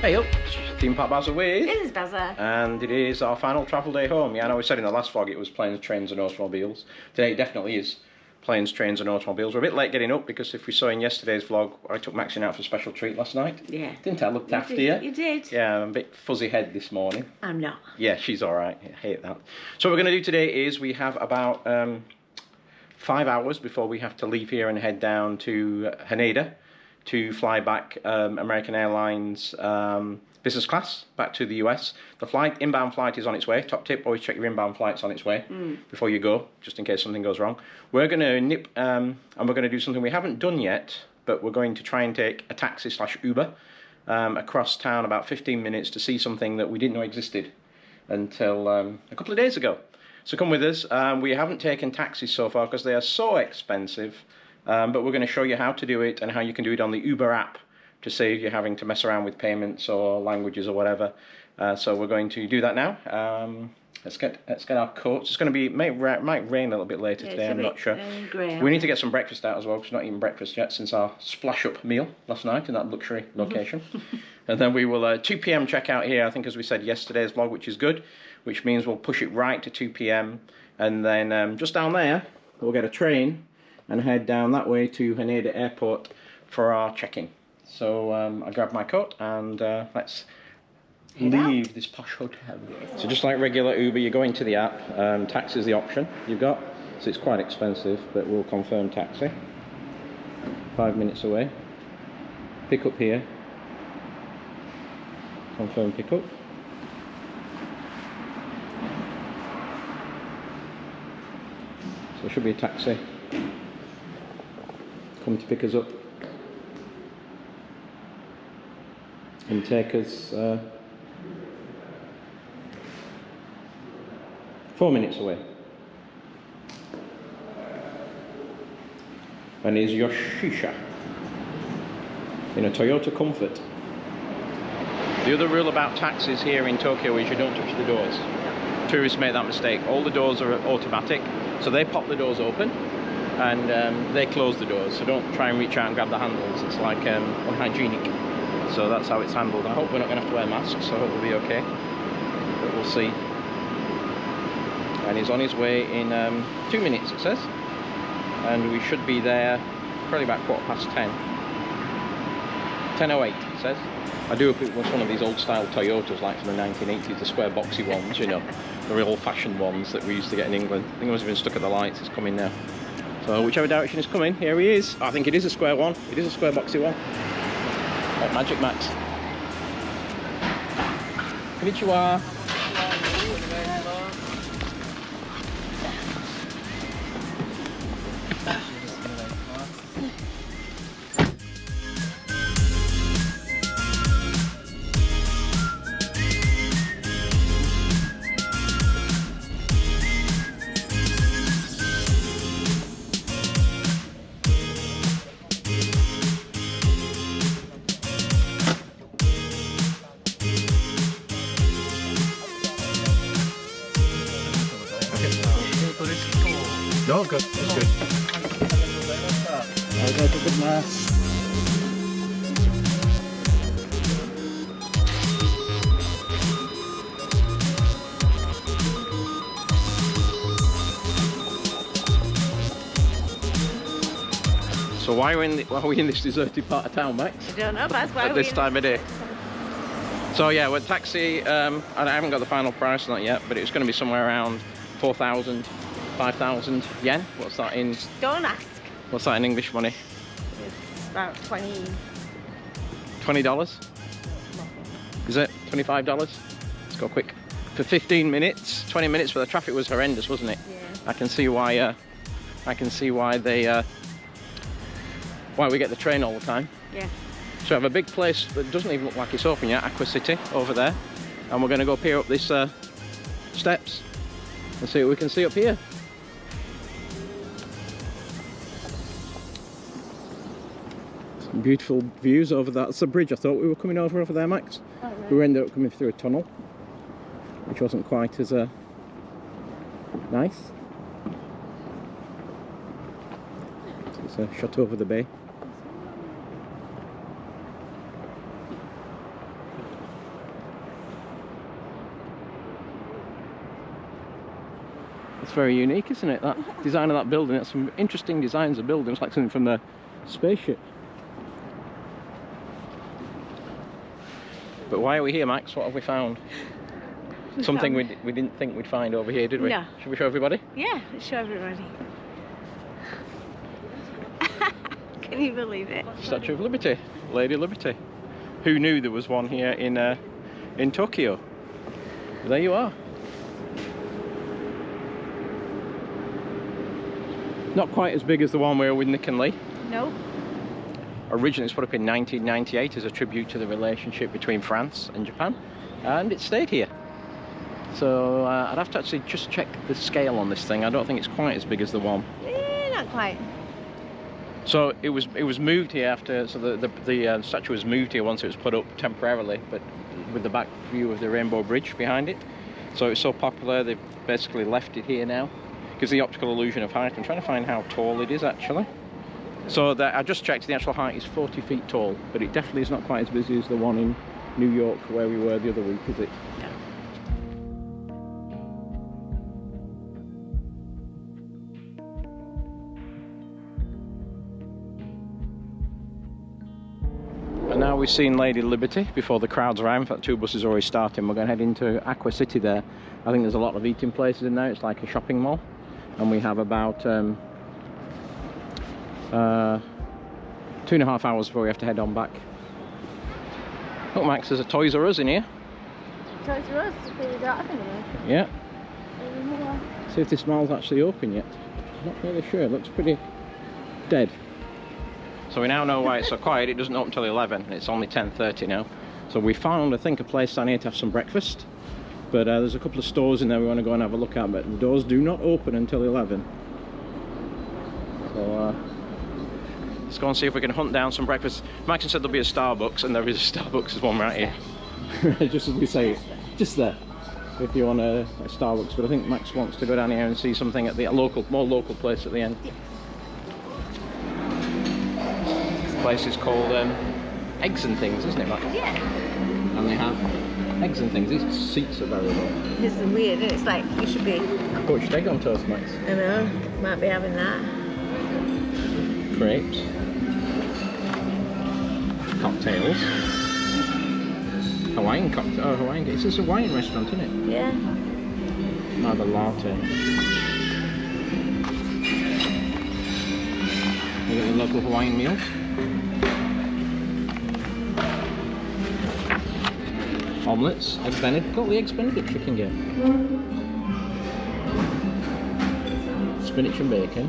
Hey up, Theme Park Baza with. It is Baza. And it is our final travel day home. Yeah, I know we said in the last vlog it was planes, trains and automobiles. Today it definitely is planes, trains and automobiles. We're a bit late getting up because if we saw in yesterday's vlog, I took Maxine out for a special treat last night. Yeah. Didn't I? Looked after you. You did. Yeah, I'm a bit fuzzy head this morning. I'm not. Yeah, she's alright. I hate that. So what we're going to do today is we have about 5 hours before we have to leave here and head down to Haneda to fly back American Airlines business class back to the US. The inbound flight is on its way. Top tip, always check your inbound flight's on its way before you go, just in case something goes wrong. We're going to nip and we're going to do something we haven't done yet, but we're going to try and take a taxi / Uber across town about 15 minutes to see something that we didn't know existed until a couple of days ago. So come with us. We haven't taken taxis so far because they are so expensive. But we're going to show you how to do it and how you can do it on the Uber app to save you having to mess around with payments or languages or whatever. So we're going to do that now. Let's get our coats. It's going to be might rain a little bit later today. I'm not sure. We need to get some breakfast out as well because we're not eating breakfast yet since our splash up meal last night in that luxury location. And then we will 2 p.m. check out here. I think as we said yesterday's vlog, which is good, which means we'll push it right to 2 p.m. and then just down there we'll get a train and head down that way to Haneda Airport for our check-in. So I grabbed my coat and let's leave this posh hotel. So just like regular Uber, you go into the app, taxi is the option you've got, so it's quite expensive, but we'll confirm taxi. 5 minutes away. Pick up here. Confirm pickup. So it should be a taxi. Come to pick us up and take us 4 minutes away. And is Yoshisha in a Toyota Comfort. The other rule about taxis here in Tokyo is you don't touch the doors. Tourists make that mistake. All the doors are automatic, so they pop the doors open and they close the doors, so don't try and reach out and grab the handles. It's like unhygienic, so that's how it's handled. I hope we're not going to have to wear masks, so I hope we'll be okay, but we'll see. And he's on his way in 2 minutes, it says, and we should be there probably about 10:15. 10:08 it says. I do hope it was one of these old style Toyotas like from the 1980s, the square boxy ones, you know, the real old fashioned ones that we used to get in England. I think it must have been stuck at the lights. It's coming now. So whichever direction is coming, here he is. I think it is a square one. It is a square boxy one. Like Magic Max. Konnichiwa. No, good. That's good. So why are we in this deserted part of town, Max? I don't know, but that's why at this time of day. So yeah, we're taxi. And I haven't got the final price on that yet, but it's going to be somewhere around 4,000, 5,000 yen. What's that in? Don't ask. What's that in English money? It's about $20. Is it $25? Let's go quick. For 15 minutes, 20 minutes, but the traffic was horrendous, wasn't it? Yeah. I can see why. I can see why they. Why we get the train all the time. Yeah. So we have a big place that doesn't even look like it's open yet, Aqua City, over there. And we're going to go peer up this steps and see what we can see up here. Some beautiful views over that. That's a bridge I thought we were coming over there, Max. Oh, right. We ended up coming through a tunnel, which wasn't quite as nice. So it's a shot over the bay. It's very unique, isn't it? That design of that building. It's some interesting designs of buildings, like something from the spaceship. But why are we here, Max? What have we found? Something we didn't think we'd find over here, did we? No. Should we show everybody? Yeah, let's show everybody. Can you believe it? Statue of Liberty, Lady Liberty. Who knew there was one here in Tokyo? There you are. Not quite as big as the one we were with Nick and Lee. No. Originally it was put up in 1998 as a tribute to the relationship between France and Japan, and it stayed here. So I'd have to actually just check the scale on this thing. I don't think it's quite as big as the one. Not quite. So it was moved here after. So the statue was moved here once it was put up temporarily, but with the back view of the Rainbow Bridge behind it. So it's so popular they've basically left it here now. Gives the optical illusion of height. I'm trying to find how tall it is actually. So I just checked, the actual height is 40 feet tall, but it definitely is not quite as busy as the one in New York where we were the other week, is it? No. And now we've seen Lady Liberty before the crowds arrive. In fact, 2 buses are already starting. We're going to head into Aqua City there. I think there's a lot of eating places in there. It's like a shopping mall. And we have about 2.5 hours before we have to head on back. Look, Max, there's a Toys R Us in here. Toys R Us, they don't have any. Yeah. See if this mall's actually open yet. I'm not really sure. It looks pretty dead. So we now know why it's so quiet. It doesn't open until 11. It's only 10:30 now. So we found, I think, a place down here to have some breakfast. But there's a couple of stores in there we want to go and have a look at. But the doors do not open until 11. So let's go and see if we can hunt down some breakfast. Maxine said there'll be a Starbucks, and there is a Starbucks. There's one right here. Just as we say, just there. If you want a Starbucks. But I think Max wants to go down here and see something at the more local place at the end. Yeah. Place is called Eggs and Things, isn't it, Max? Yeah. And they have eggs and things. These seats are very low. This is weird, it's like you should be. Poached egg on toast, Max. I know, might be having that. Crepes. Cocktails. Hawaiian cocktail. Oh, Hawaiian. It's a Hawaiian restaurant, isn't it? Yeah. Another latte. You got the local Hawaiian meals. Omelettes, eggs Benedict. Got the eggs Benedict chicken here. Spinach and bacon.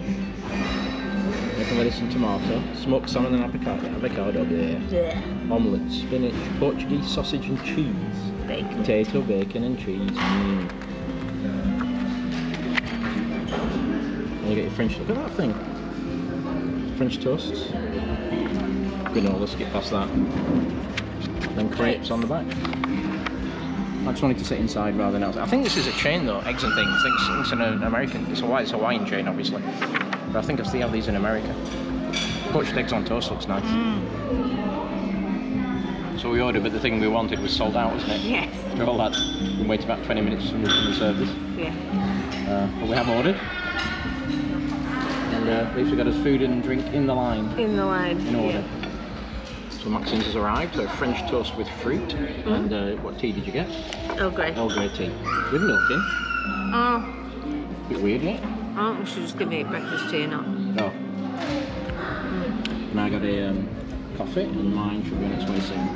Bacon, lettuce and tomato. Smoked salmon and avocado there. Yeah. Omelette, spinach, Portuguese sausage and cheese. Bacon. Potato, bacon and cheese. And you get your French, look at that thing. French toasts. Granola, skip past that. Then crepes on the back. I just wanted to sit inside rather than outside. I think this is a chain though, Eggs and Things. I think it's an American, it's a Hawaiian chain obviously. But I think I've seen have these in America. Poached eggs on toast looks nice. So we ordered, but the thing we wanted was sold out, wasn't it? Yes. After all that, we waited about 20 minutes for somebody to come and serve this. Yeah. But we have ordered. And at least we got us food and drink in the line. In the line. In order. Yeah. So Maxine's has arrived, so French toast with fruit. And what tea did you get? Oh, great. Earl Grey tea. With milk in. Oh. Bit weird, isn't it? Oh, we should just give me a breakfast tea or not. No. And I got a coffee, and mine should be on its way soon.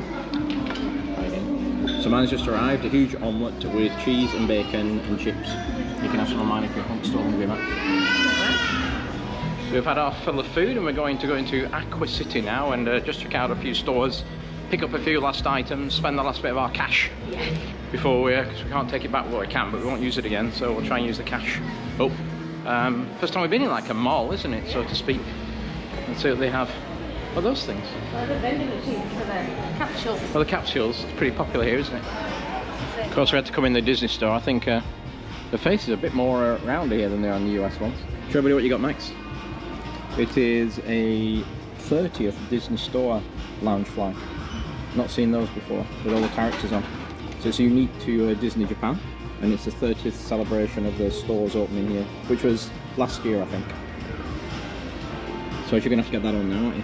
Right. So mine's just arrived, a huge omelette with cheese and bacon and chips. You can have some of mine if you're still hungry, Max. We've had our fill of food and we're going to go into Aqua City now and just check out a few stores, pick up a few last items, spend the last bit of our cash before because we can't take it back. Well, we can, but we won't use it again, so we'll try and use the cash. Oh, first time we've been in like a mall, isn't it, so to speak. Let's see what they have. What are those things? Well, the vending machines for the capsules. Well, the capsules, it's pretty popular here, isn't it? Of course, we had to come in the Disney store. I think the faces are a bit more round here than they are in the US ones. Show everybody what you got, Max. It is a 30th Disney Store Loungefly. Not seen those before, with all the characters on. So it's unique to Disney Japan. and it's the 30th celebration of the store's opening here, which was last year, I think. So you're going to have to get that on now, aren't you?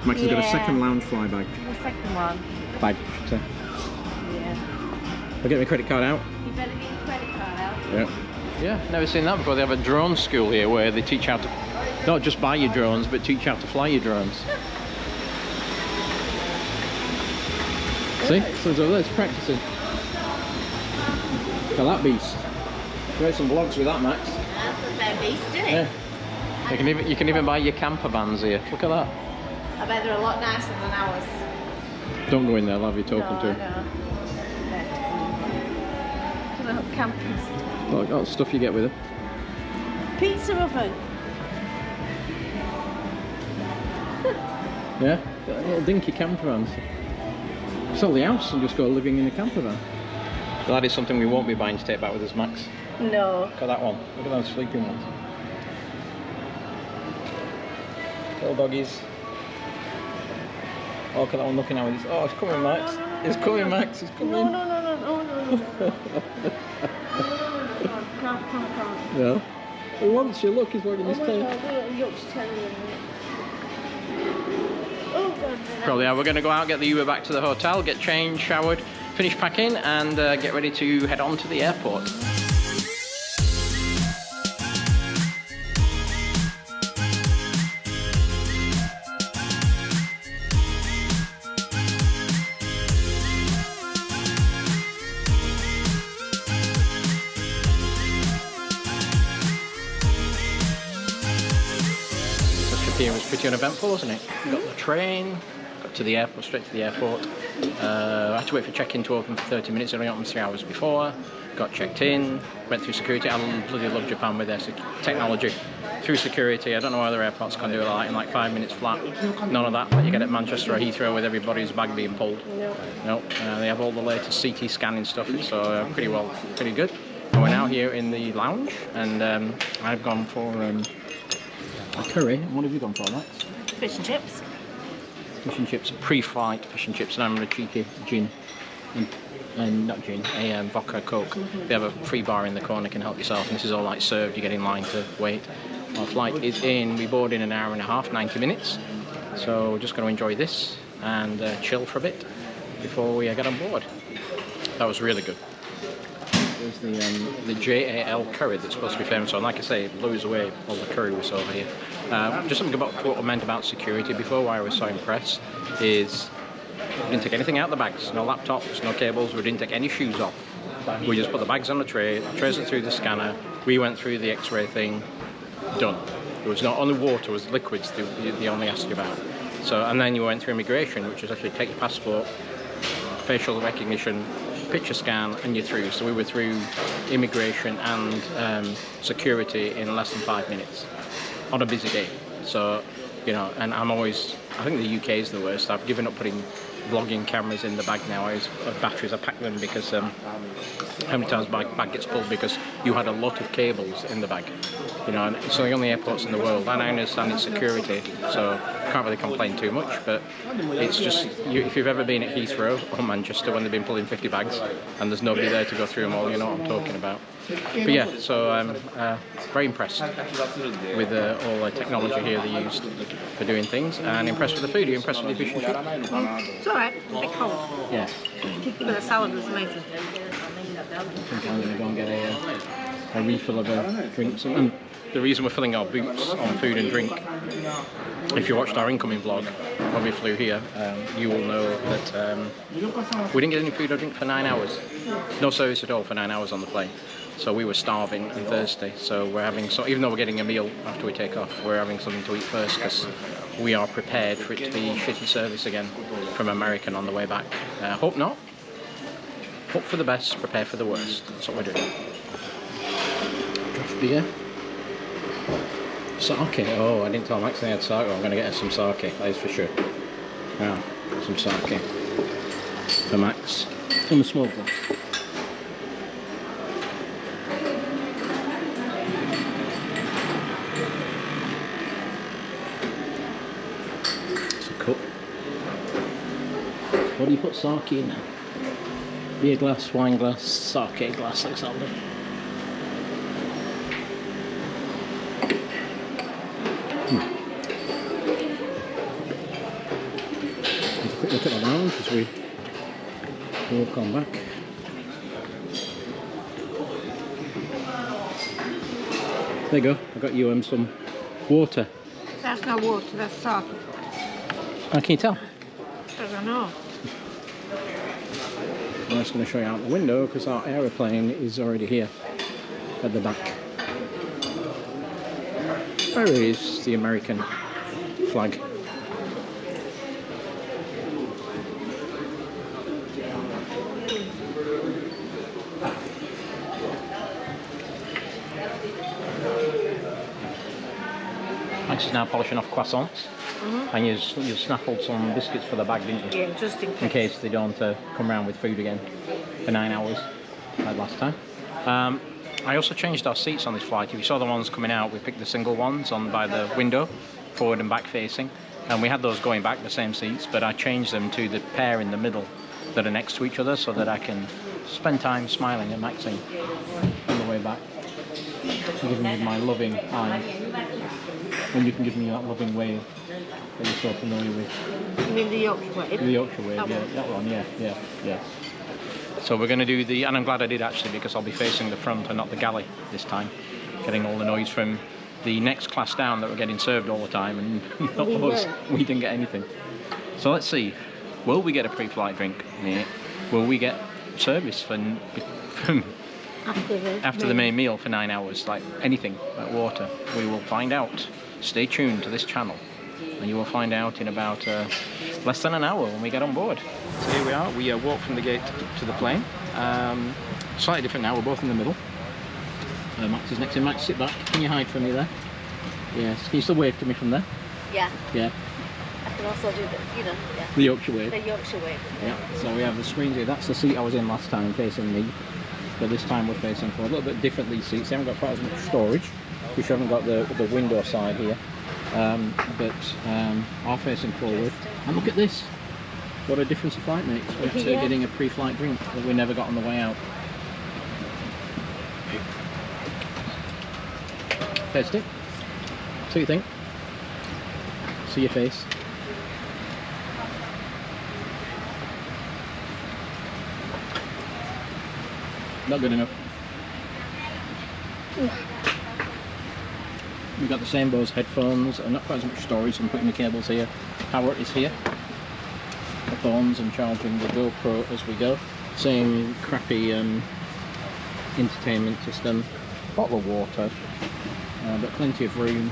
Max has got a second Loungefly bag. The second one. Bag, I should say. Yeah. I'll get my credit card out. You better get your credit card out. Yeah. Yeah, never seen that before. They have a drone school here where they teach how to not just buy your drones, but teach how to fly your drones. See? So it's over there, it's practicing. Look at that beast. You made some vlogs with that, Max. That's a fair beast, isn't it? Yeah. You can even buy your camper vans here. Look at that. I bet they're a lot nicer than ours. Don't go in there, I'll have you talking to her. No. Campers. Look, that's stuff you get with it. Pizza oven. Yeah? Got little dinky camper vans. Sell the house and just go living in a camper van. So that is something we won't be buying to take back with us, Max. No. Look at that one. Look at those sleeping ones. Little doggies. Oh, look at that one looking out with his... Oh, it's coming, Max. It's coming, Max. It's coming. No. Can't. Yeah. He wants you. Look, he's wagging his tail. Oh, God. Probably, yeah. We're going to go out, get the Uber back to the hotel, get changed, showered, finish packing, and get ready to head on to the airport. Here was pretty uneventful, wasn't it? Got the train, got to the airport, straight to the airport. I had to wait for check-in to open for 30 minutes, it only opened 3 hours before. Got checked in, went through security. I bloody love Japan with their technology. Through security, I don't know why other airports can do that in like 5 minutes flat. None of that, like you get at Manchester or Heathrow with everybody's bag being pulled. No, they have all the latest CT scanning stuff, so pretty good. And we're now here in the lounge, and I've gone for a curry. What have you gone for, Max? Fish and chips. Fish and chips, pre-flight fish and chips, and I'm on a cheeky gin. And not gin, a vodka coke. They have a free bar in the corner, can help yourself, and this is all like served, you get in line to wait. Our flight is in, we board in an hour and a half, 90 minutes. So we're just going to enjoy this and chill for a bit before we get on board. That was really good. There's the JAL curry that's supposed to be famous on. Like I say, it blows away all the curry we saw over here. Just something about what I meant about security before, why I was so impressed, is we didn't take anything out of the bags. No laptops, no cables, we didn't take any shoes off. We just put the bags on the tray, traced it through the scanner, we went through the x-ray thing, done. It was not only water, it was liquids they only asked you about. So, and then you went through immigration, which is actually take your passport, facial recognition, picture scan, and you're through. So we were through immigration and security in less than 5 minutes on a busy day. So, you know, and I think the UK is the worst. I've given up putting vlogging cameras in the bag now. Batteries, I pack them because how many times my bag gets pulled because you had a lot of cables in the bag. You know, and it's the only airports in the world, and I understand it's security, so can't really complain too much, but it's just, if you've ever been at Heathrow or Manchester when they've been pulling 50 bags and there's nobody there to go through them all, you know what I'm talking about. But yeah, so I'm very impressed with all the technology here they used for doing things, and impressed with the food. Are you impressed with the fish and chips? It's alright, a bit cold. Yeah. But the salad was amazing. I think I'm going to go and get a refill of a drink. And the reason we're filling our boots on food and drink, if you watched our incoming vlog when we flew here, you will know that we didn't get any food or drink for 9 hours. No service at all for 9 hours on the plane. So we were starving and thirsty. So we're having, even though we're getting a meal after we take off, we're having something to eat first because we are prepared for it to be shitty service again from American on the way back. Hope not. Hope for the best, prepare for the worst. That's what we're doing. Draft beer. Sake. Oh, I didn't tell Max I had sake. I'm going to get her some sake, that is for sure. Yeah, some sake for Max. In the small glass. It's a cup. What do you put sake in? Beer glass, wine glass, sake glass, looks lovely. Have a quick look at the lounge as we walk on back. There you go, I got you some water. That's not water, that's sake. How can you tell? I don't know. I'm just going to show you out the window because our aeroplane is already here at the back. There is the American flag. Max is now polishing off croissants. And you snaffled some biscuits for the bag, didn't you? Yeah, just in case. In case they don't come round with food again for 9 hours, like last time. I also changed our seats on this flight. If you saw the ones coming out, we picked the single ones on by the window, forward and back facing. And we had those going back, the same seats, but I changed them to the pair in the middle that are next to each other so that I can spend time smiling at Maxine on the way back. Giving me my loving eye. When you can give me that loving wave that you're so familiar with. You mean the Yorkshire wave? The Yorkshire wave, that one, yeah. So we're going to do the, and I'm glad I did actually because I'll be facing the front and not the galley this time. Getting all the noise from the next class down that were getting served all the time and not us. We didn't get anything. So let's see, will we get a pre-flight drink? Yeah. Will we get service after the main meal for 9 hours, like anything, like water? We will find out. Stay tuned to this channel and you will find out in about less than an hour when we get on board. So here we are, we walk from the gate to the plane. Slightly different now, we're both in the middle. Max is next to Max, sit back. Can you hide from me there? Yes. Can you still wave to me from there? Yeah. Yeah. I can also do the, The Yorkshire wave. The Yorkshire wave. Yeah. So we have the screens here. That's the seat I was in last time, facing me. But this time we're facing forward. A little bit different, these seats. They haven't got quite as much storage. We haven't got the window side here. But are facing forward. And look at this. What a difference a flight makes. We're actually getting a pre-flight drink that we never got on the way out. Taste it. See what you think. See your face. Not good enough. We've got the same Bose headphones and not quite as much storage, so I'm putting the cables here. Power is here. The phones and charging the GoPro as we go. Same crappy entertainment system. Bottle of water. But plenty of room.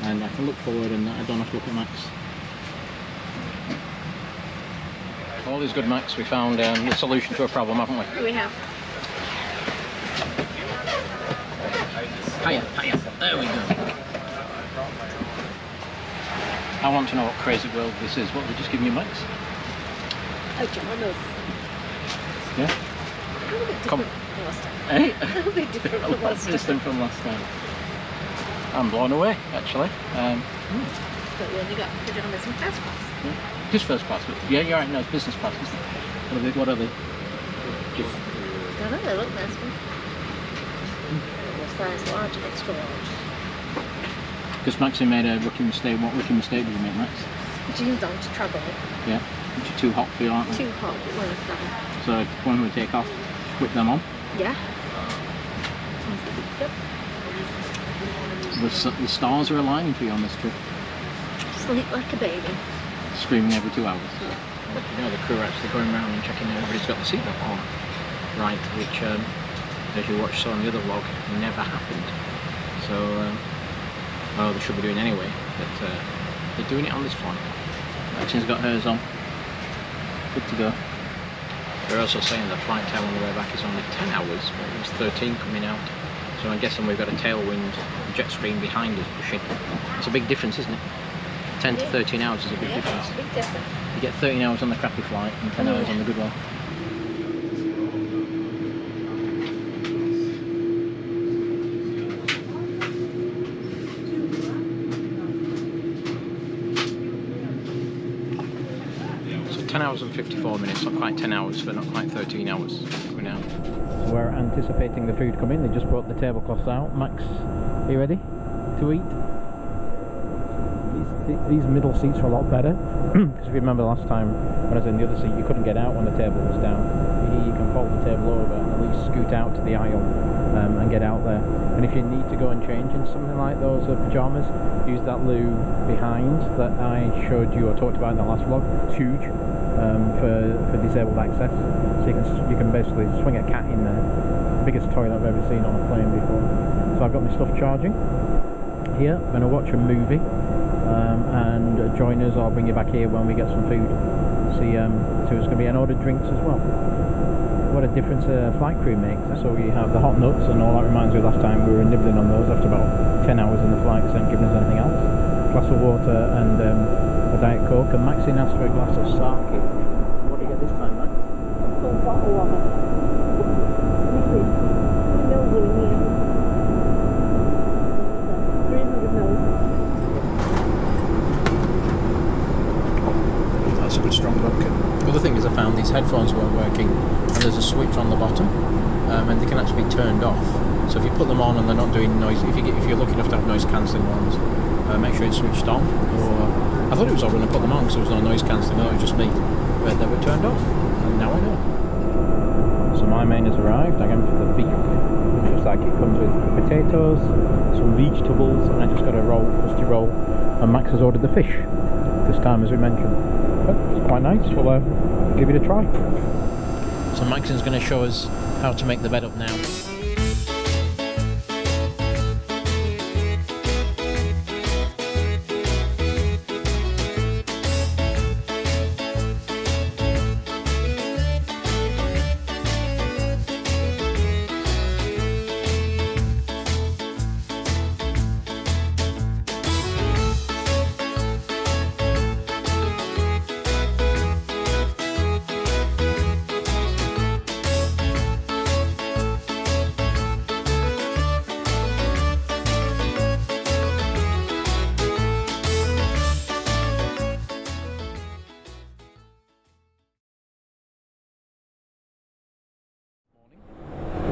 And I can look forward and I don't have to look at Max. All is good, Max. We found the solution to a problem, haven't we? We have. Hiya. There we go. I want to know what crazy world this is. What, they just giving you Max? Oh, Jonas. Yeah? A little bit different from last time. Eh? A little bit different from last time. Different from last time. I'm blown away, actually. But we only got the gentleman's in first class. Yeah. Just first class. Yeah, you're right. No, it's business class, isn't it? What are they? Just... I don't know, they look nice ones. Size large and extra large. Because Maxine made a rookie mistake. What rookie mistake did you make, Max? Jeans on to travel. Yeah. Which are too hot for you, aren't they? Too hot, but we're travel. So when we take off, whip them on. Yeah. The stars are aligning for you on this trip. Sleep like a baby. Screaming every 2 hours. Yeah. But you know, the crew are actually going around and checking everybody's got the seatbelt on. Right, which as you watched on the other vlog, never happened. So, well, they should be doing anyway, but they're doing it on this flight. Maxine's got hers on. Good to go. They're also saying the flight time on the way back is only 10 hours, but it was 13 coming out. So I'm guessing we've got a tailwind jet stream behind us pushing. It's a big difference, isn't it? 10 to 13 hours is a big difference. Big difference. You get 13 hours on the crappy flight and 10 hours on the good one. So 10 hours and 54 minutes, not quite 10 hours, but not quite 13 hours. We're now. We're anticipating the food coming. They just brought the tablecloths out. Max, are you ready to eat? These middle seats are a lot better. Because if you remember last time when I was in the other seat, you couldn't get out when the table was down. Here you can fold the table over and at least scoot out to the aisle and get out there. And if you need to go and change in something like those pyjamas, use that loo behind that I showed you or talked about in the last vlog. It's huge for disabled access. So you can basically swing a cat in there. Biggest toilet I've ever seen on a plane before. So I've got my stuff charging. Here, I'm going to watch a movie. And join us, or I'll bring you back here when we get some food. See who's going to be, and order drinks as well. What a difference a flight crew makes. So we have the hot nuts, and all that reminds me of last time we were nibbling on those after about 10 hours in the flight, so they haven't given us anything else. Glass of water and a Diet Coke, and Maxine asked for a glass of sake. What do you get this time, Max? A full bottle of it. Liquid. How many mils are in here? 300 mils. That's a good strong vodka. The other thing is I found these headphones weren't working, and there's a switch on the bottom, and they can actually be turned off. So if you put them on and they're not doing noise, if you're lucky enough to have noise cancelling ones, make sure it's switched on. Or I thought it was on when I put them on because there was no noise cancelling. No, it was just me. But they were turned off, and now I know. So my main has arrived. I went for the beef, which looks like it comes with potatoes, some vegetables, and I just got a roll, rusty roll. And Max has ordered the fish this time, as we mentioned. But it's quite nice. We'll give it a try. So Maxine's going to show us how to make the bed up now.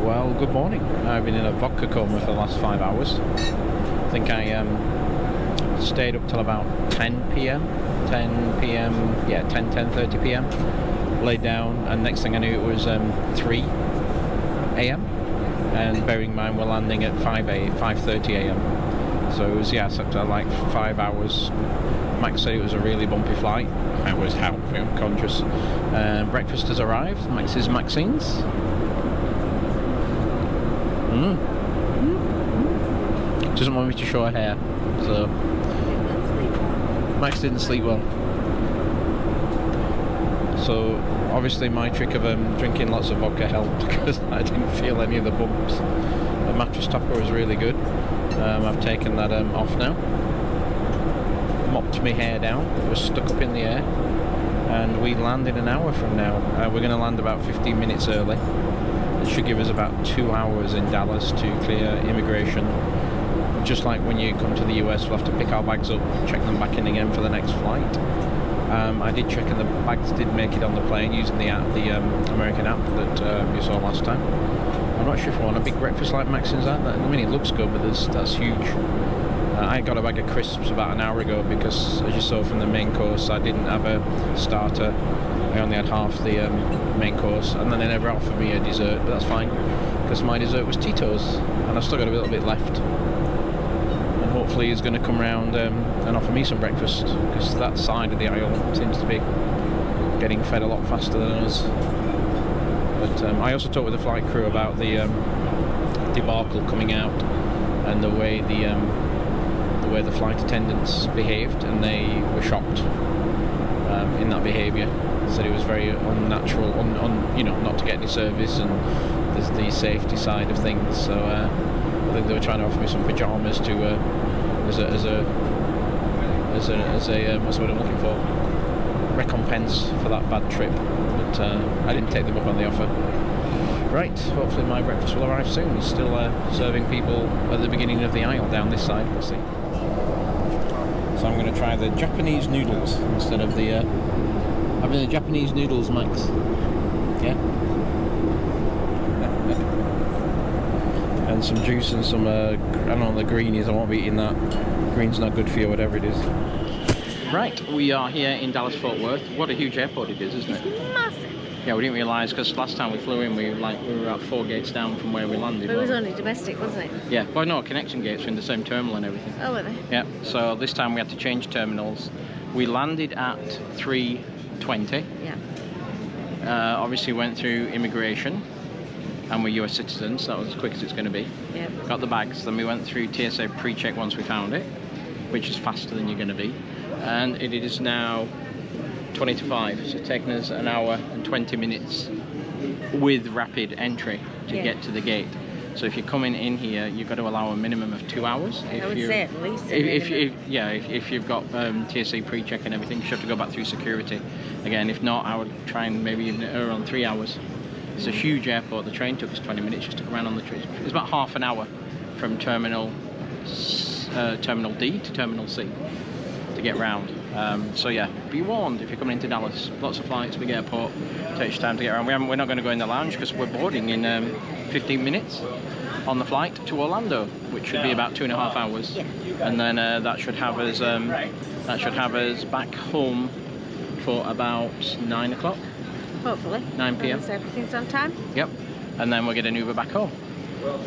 Well, good morning. I've been in a vodka coma for the last 5 hours. I think I stayed up till about 10 p.m. 10:30 p.m. Laid down, and next thing I knew it was 3 a.m. And bearing in mind we're landing at 5:30 a.m. So it was, yeah, so like 5 hours. Max said it was a really bumpy flight. I was conscious. Breakfast has arrived. Maxine's. Doesn't want me to show her hair, so Max didn't sleep well. So obviously my trick of drinking lots of vodka helped because I didn't feel any of the bumps. The mattress topper was really good. I've taken that off now. Mopped my hair down. It was stuck up in the air, and we land in an hour from now. We're going to land about 15 minutes early. It should give us about 2 hours in Dallas to clear immigration. Just like when you come to the US, we'll have to pick our bags up, check them back in again for the next flight. I did check, and the bags did make it on the plane using the app, the American app that you saw last time. I'm not sure if I want a big breakfast like Maxine's at. I mean, it looks good, but that's huge. I got a bag of crisps about an hour ago because, as you saw from the main course, I didn't have a starter. I only had half the main course, and then they never offered me a dessert, but that's fine because my dessert was Tito's, and I've still got a little bit left. And hopefully he's going to come round and offer me some breakfast, because that side of the aisle seems to be getting fed a lot faster than us. But I also talked with the flight crew about the debacle coming out and the way the flight attendants behaved, and they were shocked in that behaviour. Said it was very unnatural, not to get any service, and there's the safety side of things. So I think they were trying to offer me some pyjamas to as a what's the word I'm looking for? Recompense for that bad trip. But I didn't take them up on the offer. Right, hopefully my breakfast will arrive soon. It's still serving people at the beginning of the aisle down this side. We'll see. So I'm going to try the Japanese noodles instead of the. I've Having the Japanese noodles, Max. Yeah. And some juice and some, I don't know, the greenies. I won't be eating that. Green's not good for you, whatever it is. Right, we are here in Dallas Fort Worth. What a huge airport it is, isn't it? It's massive. Yeah, we didn't realise because last time we flew in, we were about 4 gates down from where we landed. But it was only domestic, wasn't it? Yeah, well, no, connection gates were in the same terminal and everything. Oh, were they? Yeah, so this time we had to change terminals. We landed at 3:20. Yeah. Obviously went through immigration, and we're US citizens, so that was as quick as it's going to be. Yeah. Got the bags, then we went through TSA pre-check once we found it, which is faster than you're going to be. And it is now 20 to 5, so it's taken us an hour and 20 minutes with rapid entry to get to the gate. So if you're coming in here, you've got to allow a minimum of 2 hours. I would say at least. If you've got TSA pre-check and everything, you should have to go back through security. Again, if not, I would try and maybe even err on 3 hours. It's a huge airport. The train took us 20 minutes just to come around on the train. It's about half an hour from Terminal D to Terminal C to get round. So yeah, be warned if you're coming into Dallas. Lots of flights, big airport, takes time to get around. We're not going to go in the lounge because we're boarding in 15 minutes on the flight to Orlando, which should be about 2.5 hours. Yeah. And then that should have us back home for about 9 o'clock. Hopefully. 9 p.m. So everything's on time. Yep. And then we'll get an Uber back home.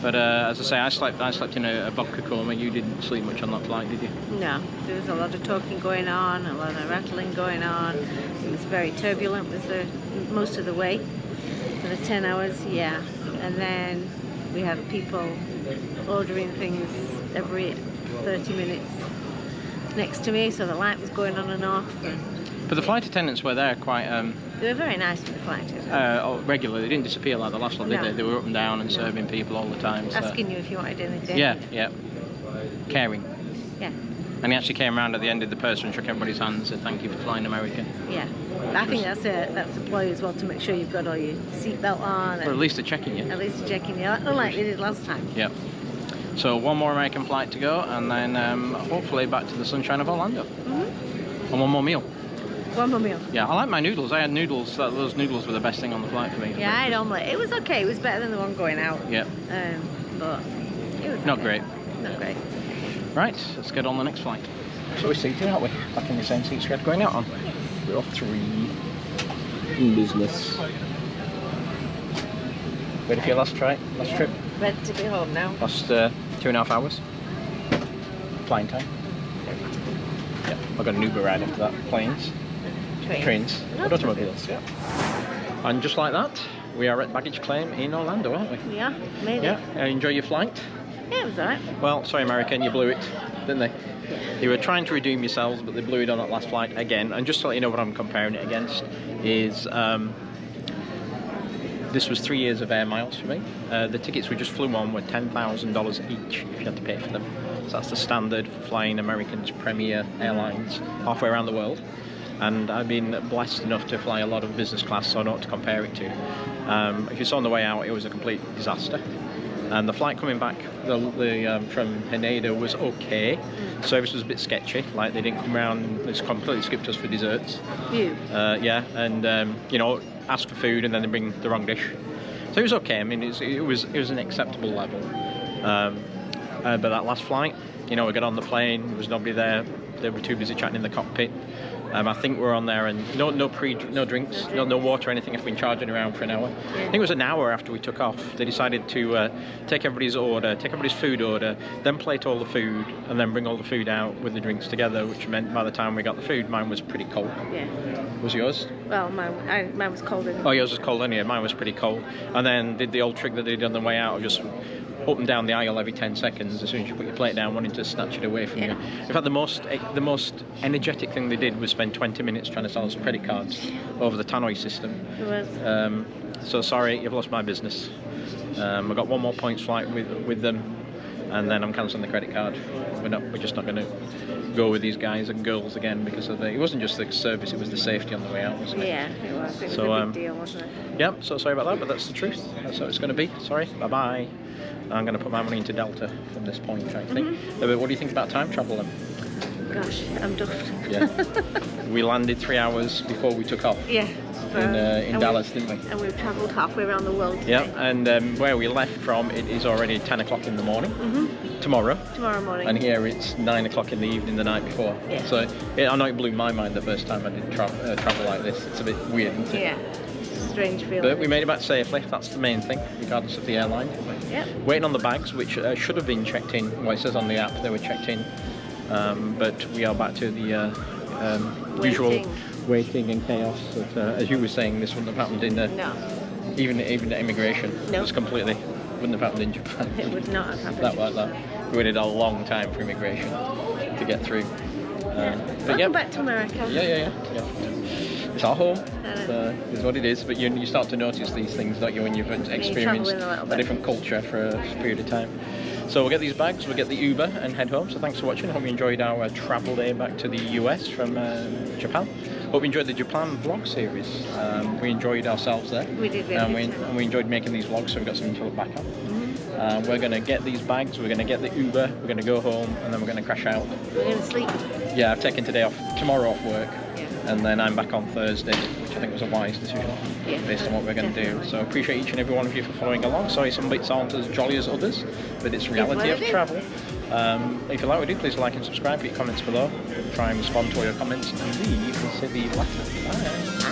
But as I say, I slept in a vodka coma. You didn't sleep much on that flight, did you? No, there was a lot of talking going on, a lot of rattling going on. It was very turbulent most of the way for the 10 hours, yeah. And then we had people ordering things every 30 minutes next to me, so the light was going on and off. But the flight attendants were there quite... they were very nice with the flight attendants. Regularly. They didn't disappear like the last one, did No. they? They were up and down and serving people all the time. So. Asking you if you wanted anything. Yeah. Caring. Yeah. And he actually came around at the end of the purse and shook everybody's hand and said thank you for flying American. Yeah. I think that's a ploy as well, to make sure you've got all your seatbelt on. Or at least they're checking you. At least checking you, like they did last time. Yep. So one more American flight to go, and then hopefully back to the sunshine of Orlando. And one more meal. One more meal. Yeah, I like my noodles. I had noodles. Those noodles were the best thing on the flight for me. Yeah, I had omelette. It was okay. It was better than the one going out. Yeah. But it was Not okay. great. Not great. Right, let's get on the next flight. So we're seated, aren't we? Back in the same seats we had going out on. We're off 3 in business. Ready for your last trip? Ready to be home now. Last 2.5 hours. Flying time. Yeah, I've got an Uber ride after that. Planes. Trains. Automobiles, yeah. And just like that, we are at baggage claim in Orlando, aren't we? Yeah, made it. Yeah, enjoy your flight? Yeah, it was alright. Well, sorry American, you blew it, didn't they? You were trying to redeem yourselves, but they blew it on that last flight again. And just to let you know what I'm comparing it against is this was 3 years of air miles for me. The tickets we just flew on were $10,000 each if you had to pay for them. So that's the standard for flying American's premier airlines halfway around the world. And I've been blessed enough to fly a lot of business class, so I know what to compare it to. If you saw on the way out, it was a complete disaster. And the flight coming back from Haneda was okay. Service was a bit sketchy, like they didn't come around, they just completely skipped us for desserts. You? Yeah, and ask for food and then they bring the wrong dish. So it was okay. I mean, it was an acceptable level. But that last flight, we got on the plane, there was nobody there. They were too busy chatting in the cockpit. I think we're on there, and no drinks, no water or anything. I've been charging around for an hour. I think it was an hour after we took off. They decided to take everybody's food order, then plate all the food, and then bring all the food out with the drinks together, which meant by the time we got the food, mine was pretty cold. Yeah. Was yours? Well, mine was cold. Oh, yours was cold anyway. Mine was pretty cold. And then did the old trick that they did on the way out, of just up and down the aisle every 10 seconds as soon as you put your plate down, wanting to snatch it away from you. In fact, the most energetic thing they did was spend 20 minutes trying to sell us credit cards over the tannoy system. It was. So sorry, you've lost my business. I've got one more points flight with them, and then I'm cancelling the credit card. We're just not going to go with these guys and girls again because of it wasn't just the service, it was the safety on the way out, wasn't it? Yeah, it was. It was So, a big deal, wasn't it? Yep, so sorry about that, but that's the truth. That's how it's going to be. Sorry, bye-bye. I'm going to put my money into Delta from this point, I think. But what do you think about time travel then? gosh, I'm duffed. Yeah. We landed 3 hours before we took off Yeah. in Dallas, didn't we? And we've travelled halfway around the world today. Yeah, and where we left from, it is already 10 o'clock in the morning tomorrow. Tomorrow morning. And here it's 9 o'clock in the evening the night before. Yeah. So I know it blew my mind the first time I did travel like this. It's a bit weird, isn't it? Yeah. Strange feeling. But we made it back safely. That's the main thing, regardless of the airline. Yep. Waiting on the bags, which should have been checked in. Well, it says on the app they were checked in. But we are back to the usual waiting and chaos. That, as you were saying, this wouldn't have happened in even at immigration. No. It's completely wouldn't have happened in Japan. It would not have happened. That like that. We waited a long time for immigration to get through. But Welcome back to America. Yeah. It's our home. It's what it is. But you start to notice these things, don't you, when you've experienced a different culture for a period of time. So we'll get these bags, we'll get the Uber and head home. So thanks for watching. Hope you enjoyed our travel day back to the US from Japan. Hope you enjoyed the Japan vlog series. We enjoyed ourselves there. We did really and we enjoyed making these vlogs, so we've got something to look back on. We're going to get these bags, we're going to get the Uber, we're going to go home, and then we're going to crash out. We're going to sleep. Yeah, I've taken tomorrow off work, and then I'm back on Thursday, which I think was a wise decision based on what we're going to do. So I appreciate each and every one of you for following along. Sorry some bits aren't as jolly as others, but it's reality of travel. If you like what we do, please like and subscribe, put your comments below. Try and respond to all your comments, and leave the city laugh. Bye.